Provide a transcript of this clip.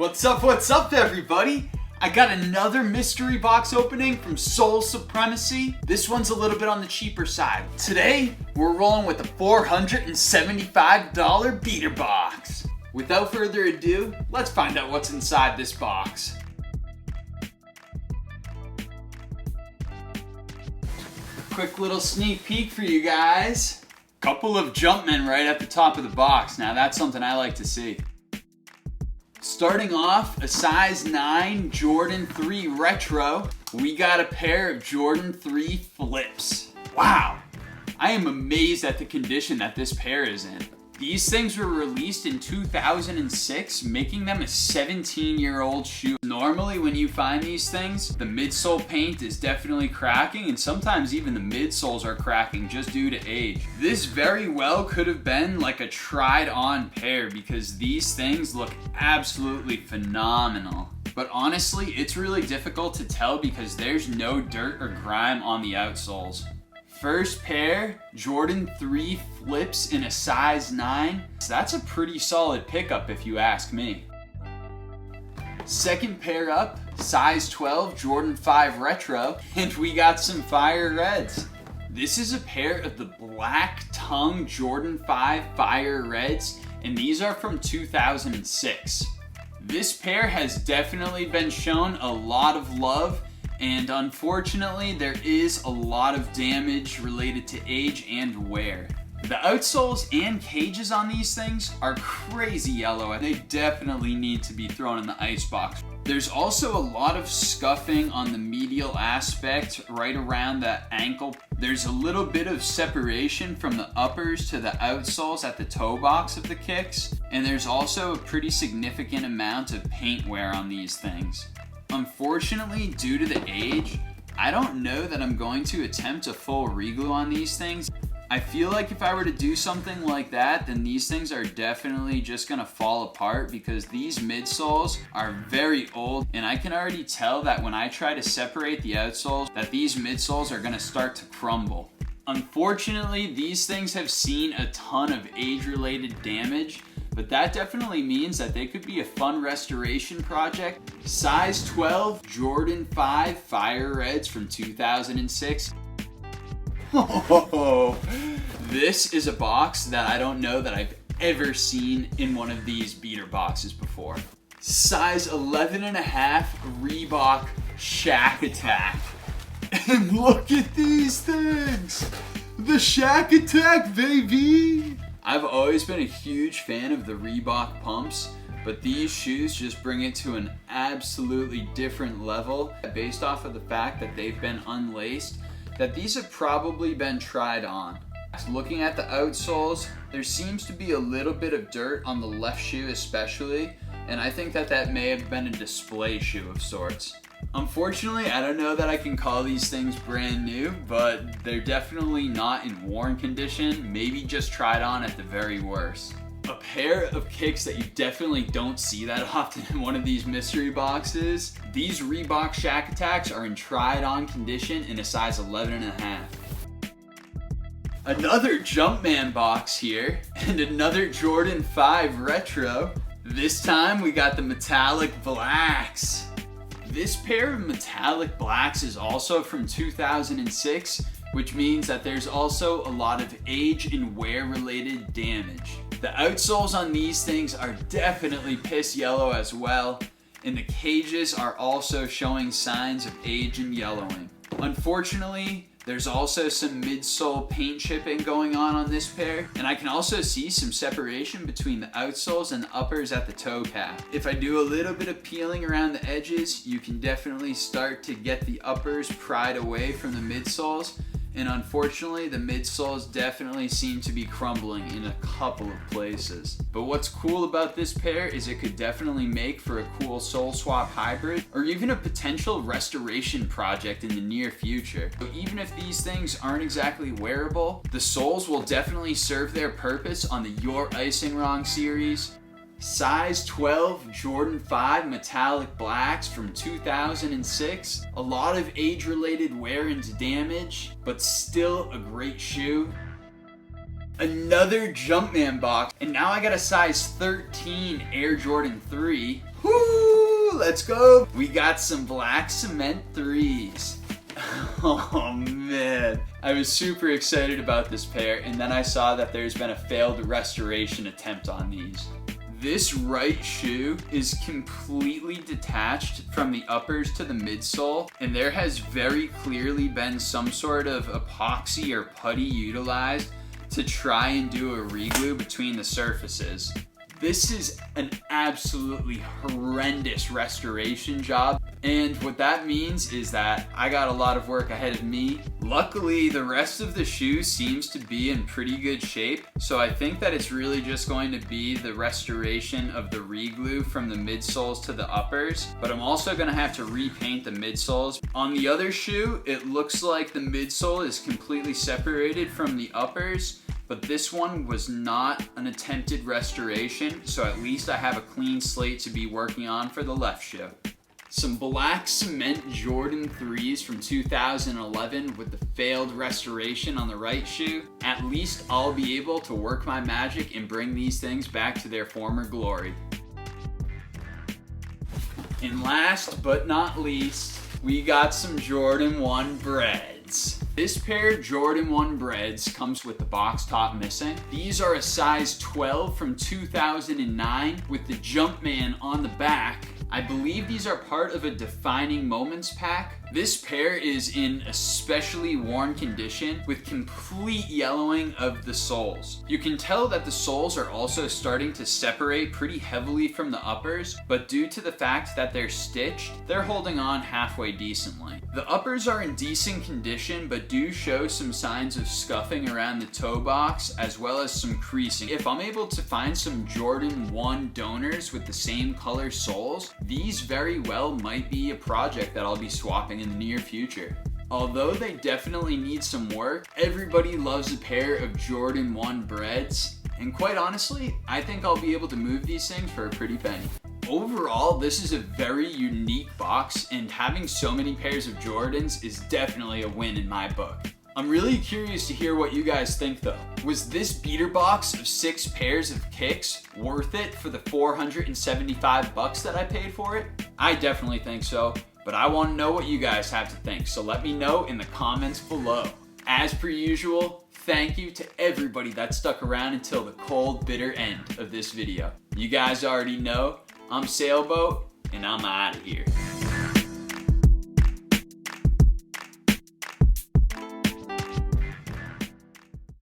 What's up everybody? I got another mystery box opening from Sole Supremacy. This one's a little bit on the cheaper side. Today, we're rolling with a $475 beater box. Without further ado, let's find out what's inside this box. Quick little sneak peek for you guys. Couple of Jumpmen right at the top of the box. Now that's something I like to see. Starting off, a size 9 Jordan 3 Retro. We got a pair of Jordan 3 flips. Wow, I am amazed at the condition that this pair is in. These things were released in 2006, making them a 17-year-old shoe. Normally when you find these things, the midsole paint is definitely cracking, and sometimes even the midsoles are cracking just due to age. This very well could have been like a tried-on pair because these things look absolutely phenomenal. But honestly, it's really difficult to tell because there's no dirt or grime on the outsoles. First pair, Jordan 3 flips in a size 9. So that's a pretty solid pickup if you ask me. Second pair up, size 12 Jordan 5 Retro, and we got some fire reds. This is a pair of the black tongue Jordan 5 fire reds, and these are from 2006. This pair has definitely been shown a lot of love, and unfortunately, there is a lot of damage related to age and wear. The outsoles and cages on these things are crazy yellow, and they definitely need to be thrown in the icebox. There's also a lot of scuffing on the medial aspect right around the ankle. There's a little bit of separation from the uppers to the outsoles at the toe box of the kicks, and there's also a pretty significant amount of paint wear on these things. Unfortunately, due to the age, I don't know that I'm going to attempt a full reglue on these things. I feel like if I were to do something like that, then these things are definitely just gonna fall apart because these midsoles are very old, and I can already tell that when I try to separate the outsoles, that these midsoles are gonna start to crumble. Unfortunately, these things have seen a ton of age-related damage, but that definitely means that they could be a fun restoration project. Size 12 Jordan 5 Fire Reds from 2006. Oh, this is a box that I don't know that I've ever seen in one of these beater boxes before. Size 11.5 Reebok Shack Attack. And look at these things! The Shack Attack, baby! I've always been a huge fan of the Reebok pumps, but these shoes just bring it to an absolutely different level based off of the fact that they've been unlaced, that these have probably been tried on. Looking at the outsoles, there seems to be a little bit of dirt on the left shoe especially, and I think that that may have been a display shoe of sorts. Unfortunately, I don't know that I can call these things brand new, but they're definitely not in worn condition, maybe just tried on at the very worst. A pair of kicks that you definitely don't see that often in one of these mystery boxes. These Reebok Shack Attacks are in tried on condition in a size 11.5. Another Jumpman box here, and another Jordan 5 Retro. This time we got the metallic blacks. This pair of metallic blacks is also from 2006, which means that there's also a lot of age and wear related damage. The outsoles on these things are definitely piss yellow as well, and the cages are also showing signs of age and yellowing. Unfortunately, there's also some midsole paint chipping going on this pair, and I can also see some separation between the outsoles and the uppers at the toe cap. If I do a little bit of peeling around the edges, you can definitely start to get the uppers pried away from the midsoles, and unfortunately the midsoles definitely seem to be crumbling in a couple of places. But what's cool about this pair is it could definitely make for a cool sole swap hybrid or even a potential restoration project in the near future. So even if these things aren't exactly wearable, the soles will definitely serve their purpose on the Your Icing Wrong series. Size 12 Jordan 5 metallic blacks from 2006. A lot of age-related wear and damage, but still a great shoe. Another Jumpman box, and now I got a size 13 Air Jordan 3. Woo! let's go. We got some black cement 3s. Oh man, I was super excited about this pair, and then I saw that there's been a failed restoration attempt on these. This right shoe is completely detached from the uppers to the midsole, and there has very clearly been some sort of epoxy or putty utilized to try and do a reglue between the surfaces. This is an absolutely horrendous restoration job, and what that means is that I got a lot of work ahead of me. Luckily, the rest of the shoe seems to be in pretty good shape, so I think that it's really just going to be the restoration of the reglue from the midsoles to the uppers, but I'm also going to have to repaint the midsoles. On the other shoe, it looks like the midsole is completely separated from the uppers, but this one was not an attempted restoration, so at least I have a clean slate to be working on for the left shoe. Some black cement Jordan 3s from 2011 with the failed restoration on the right shoe. At least I'll be able to work my magic and bring these things back to their former glory. And last but not least, we got some Jordan 1 breads. This pair of Jordan 1 breads comes with the box top missing. These are a size 12 from 2009 with the Jumpman on the back. I believe these are part of a Defining Moments pack. This pair is in especially worn condition with complete yellowing of the soles. You can tell that the soles are also starting to separate pretty heavily from the uppers, but due to the fact that they're stitched, they're holding on halfway decently. The uppers are in decent condition, but do show some signs of scuffing around the toe box as well as some creasing. If I'm able to find some Jordan 1 donors with the same color soles, these very well might be a project that I'll be swapping in the near future. Although they definitely need some work, everybody loves a pair of Jordan 1 breads, and quite honestly, I think I'll be able to move these things for a pretty penny. Overall, this is a very unique box, and having so many pairs of Jordans is definitely a win in my book. I'm really curious to hear what you guys think though. Was this beater box of 6 pairs of kicks worth it for the $475 that I paid for it? I definitely think so, but I want to know what you guys have to think, so let me know in the comments below. As per usual, thank you to everybody that stuck around until the cold, bitter end of this video. You guys already know, I'm Sailboat, and I'm out of here.